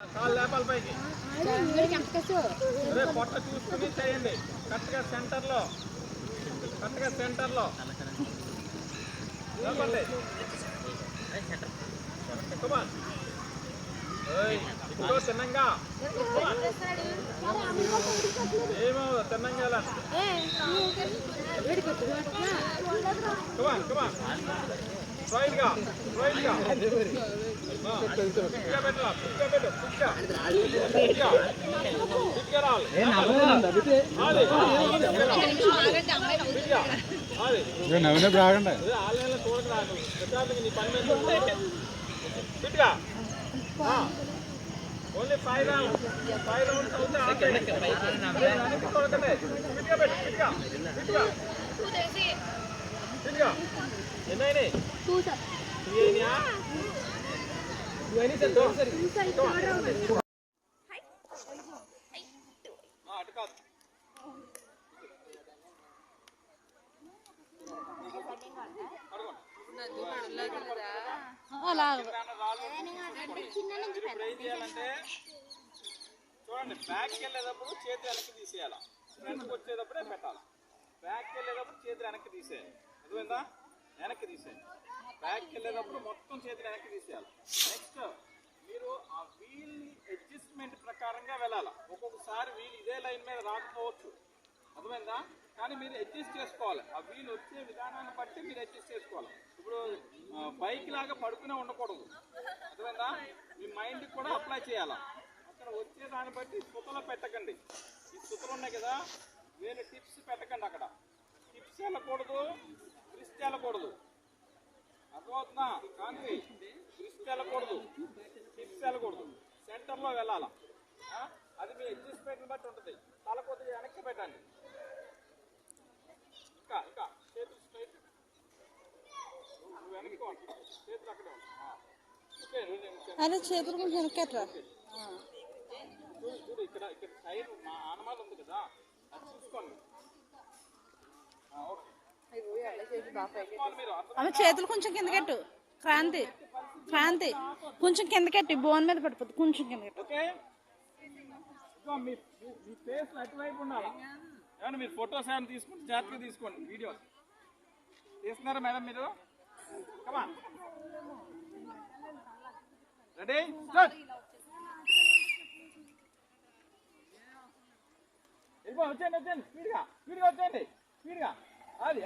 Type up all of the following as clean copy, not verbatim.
కాళ్ళు లేపాలి పైకి. పొట్ట చూసుకుని చేయండి. కరెక్ట్గా సెంటర్లో లేపండి. ఇప్పుడు తిన్నంగా ఏమో తిన్నంగా రైట్గా నవ్వునే బాగండి ఆన్లైన్లో చూడకరాదు నీ పని మీద ఫిట్గా ఓన్లీ 5 rounds అవుతే వెనక్కి చూడకండి. ఫిట్గా పెట్టు ఫిట్గా ఎన్నైనాయి అటు కాదు చేయాలంటే చూడండి, బ్యాక్కి వెళ్ళేటప్పుడు చేతి వెనక్కి తీసేయాలి, ఫ్రంట్కి వచ్చేటప్పుడే పెట్టాలి. బ్యాక్కి వెళ్ళేటప్పుడు చేతి వెనక్కి తీసేయాలి, అర్థమైందా? వెనక్కి తీసేయాలి. బ్యాక్కి వెళ్ళేటప్పుడు మొత్తం చేతి వెనక్కి తీసేయాలి. నెక్స్ట్ మీరు ఆ వీల్ అడ్జస్ట్మెంట్ ప్రకారంగా వెళ్ళాలి. ఒక్కొక్కసారి వీల్ ఇదే లైన్ మీద రాకపోవచ్చు, అర్థమైందా? కానీ మీరు అడ్జస్ట్ చేసుకోవాలి. ఆ వీల్ వచ్చే విధానాన్ని బట్టి మీరు అడ్జస్ట్ చేసుకోవాలి. ఇప్పుడు బైక్ లాగా పడుకునే ఉండకూడదు, అర్థమైందా? మీ మైండ్కి కూడా అప్లై చేయాలి. అక్కడ వచ్చే దాన్ని బట్టి సుతలు పెట్టకండి. ఈ సుతలు ఉన్నాయి కదా, వేరే టిప్స్ పెట్టకండి. అక్కడ టిప్స్ వెళ్ళకూడదు, ట్విస్ట్ వెళ్ళకూడదు, అర్థమవుతుందా? కానీ ట్విస్ట్ వెళ్ళకూడదు, టిప్స్ వెళ్ళకూడదు, సెంటర్లో వెళ్ళాలా. అది మీ అడ్జస్ట్మెంట్ని బట్టి ఉంటుంది. తల కొద్దిగా వెనక్కి పెట్టండి. ఇంకా చేతులు స్ట్రైట్, నువ్వు వెనక్కి చేతులు అక్కడే అదే చేతులు కొంచెం వెనక్కెట్రా. చూడు ఇక్కడ సైడ్ మా ఆనమాలు ఉంది కదా, అది చూసుకోండి. ఆమె చేతులు కొంచెం కిందకెట్టు. క్రాంతి కొంచెం కిందకెట్టు, బోన్ మీద పడిపోతుంది. కొంచెం కిందకెట్టు. ఓకే, మీ ఫేస్ అటువైపు ఉండాలి. ఏమన్నా మీరు ఫొటోస్ ఏమైనా తీసుకుంటే జాగ్రత్తగా తీసుకోండి. వీడియోస్ తీస్తున్నారా మేడం మీరు? కమా రెడీ స్టార్ట్. వచ్చేయండి స్పీడ్గా వచ్చేయండి స్పీడ్గా. అది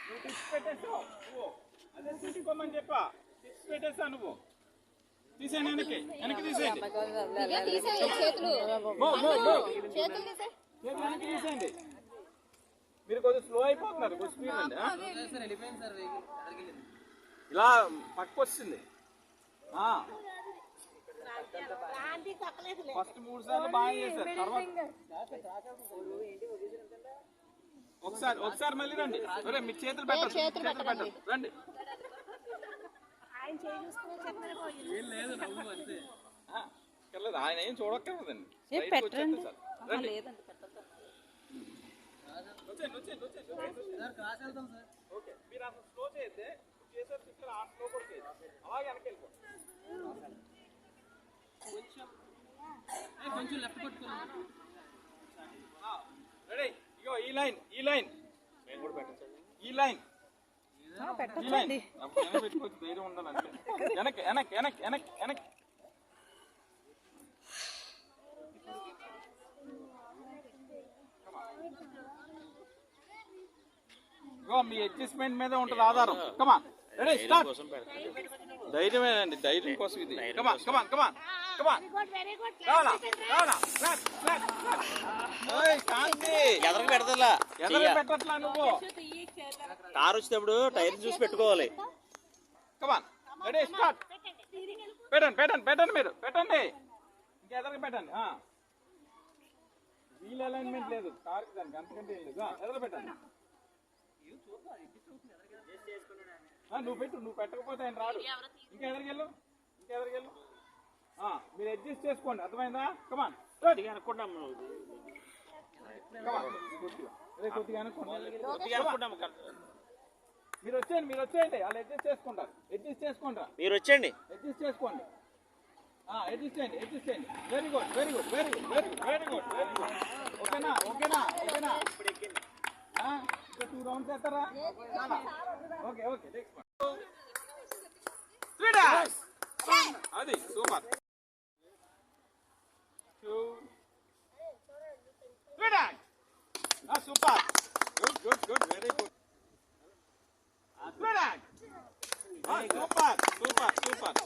నువ్వు టిప్స్ పెట్టేస్తావు, నువ్వు అదే తీసుకోమని చెప్పా. టిప్స్ పెట్టేస్తా, నువ్వు తీసేయండి. వెనక్కి తీసేయండి, చేతులు వెనక్కి తీసేయండి. మీరు కొంచెం స్లో అయిపోతున్నారు, కొంచెం స్పీడ్ అండి. ఇలా పక్క వచ్చింది. ఫస్ట్ 3 సార్లు బాగా చేశారు. తర్వాత ఒకసారి మళ్ళీ రండి. మీ చేతులు పెట్టండి, రండి. ఆయన ఏం చూడక్కర్లేదండి. ఓకే, మీరు అసలు స్లో చేస్తే చేసేది ఇక్కడ స్లో కూడా చేయదు, అలాగే వెనకెళ్ళిపో. కొంచెం లెఫ్ట్ పట్టుకోండి. రెడీ, ఇగో ఈ లైన్ పెట్టుకోవచ్చు, ధైర్యం ఉండాలంటే. వెనక్కి ఇగో మీ అడ్జస్ట్మెంట్ మీద ఉంటుంది ఆధారం. కమా రెడీ స్టార్ట్. ధైర్యమేనండి, ధైర్యం కోసం ఇది. కమాన్ ఎదరకు పెడతా. పెట్టట్లా నువ్వు. కారు వచ్చేటప్పుడు టైర్ చూసి పెట్టుకోవాలి. Come on ready start. పెట్టండి మీరు పెట్టండి. ఇంకా ఎదరకు పెట్టండి. వీల్ అలైన్మెంట్ లేదు కారుకి, దానికి అంతకంటే ఏం లేదు. ఎదరు పెట్టండి. నువ్వు పెట్టకపోతే ఆయన రాడు. ఇంకా ఎదరికెళ్ళు. మీరు అడ్జస్ట్ చేసుకోండి, అర్థమైందా? కమాన్ కొద్దిగా అనుకుంటాం. కొద్దిగా అనుకోండి. మీరు వచ్చేయండి, వాళ్ళు అడ్జస్ట్ చేసుకుంటారు. మీరు వచ్చేయండి. అడ్జస్ట్ చేసుకోండి. అడ్జస్ట్ చేయండి వెరీ గుడ్ ఓకేనా ఇంకా 2 రౌండ్స్ వేస్తారా ఓకే నెక్స్ట్ అది super 2 super good very good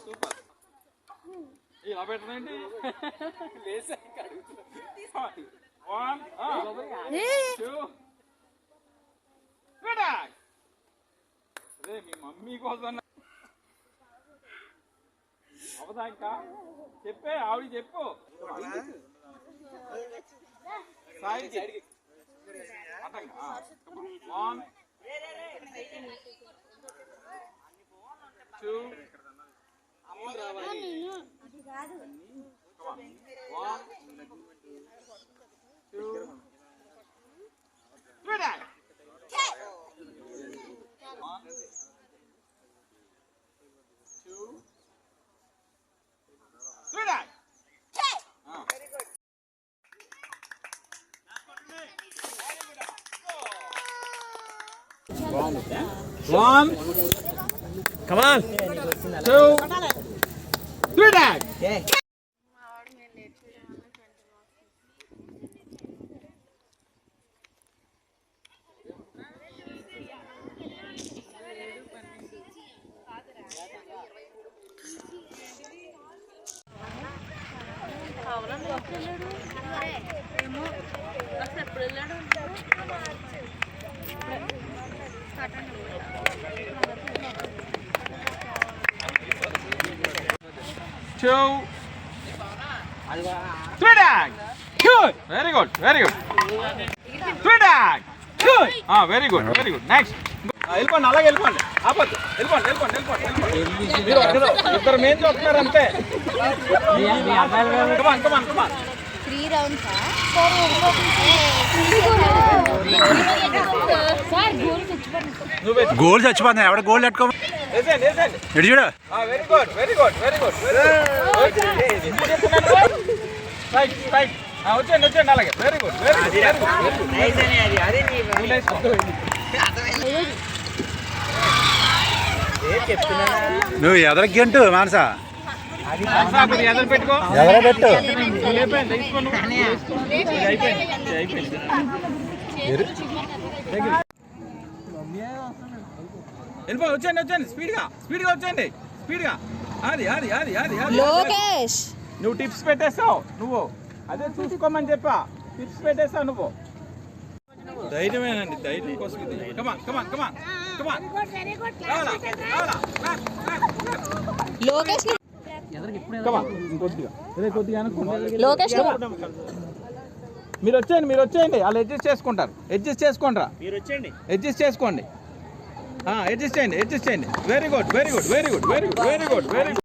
super ఇలా పెట్టండి లేసా ఇంకా అడుగుతున్నా 1 2 అదే మీ మమ్మీ కోసం అవదా ఇంకా చెప్పే ఆవిడ చెప్పు సైడ్కి 1 2 1 Come on. 2 3 tag Two, 3 tag. Good. Very good. 3 tag. Good. Very good. Next. వెళ్ళిపోండి అలాగే వెళ్ళిపోండి ఆపద్దు వెళ్ళిపోండి మీరు ఇద్దరు మెయిన్ చూస్తున్నారు అంతే కమాన్ 3 rounds గోల్ చచ్చిపోతుంది ఎవడ గోల్ పెట్టుకో వేసేయండి ఎడు చూడు వెరీ గుడ్ రైట్ వచ్చేయండి అలాగే వెరీ గుడ్ నువ్వు ఎదరికి గంటు మానస ఎదురు పెట్టుకో ఎదర పెట్టు వెళ్ళిపో వచ్చేయండి స్పీడ్గా స్పీడ్గా అది లోకేష్ నువ్వు టిప్స్ పెట్టేస్తావు నువ్వు అదే చూసుకోమని చెప్పా టిప్స్ పెట్టేస్తావు నువ్వు ధైర్యమేనండి ధైర్యం కోసం కమాన్ లోకేష్ లోకేష్ మీరు వచ్చేయండి వాళ్ళు అడ్జస్ట్ చేసుకుంటారు అడ్జస్ట్ చేసుకోండి అడ్జస్ట్ చేసుకోండి అడ్జస్ట్ చేయండి వెరీ గుడ్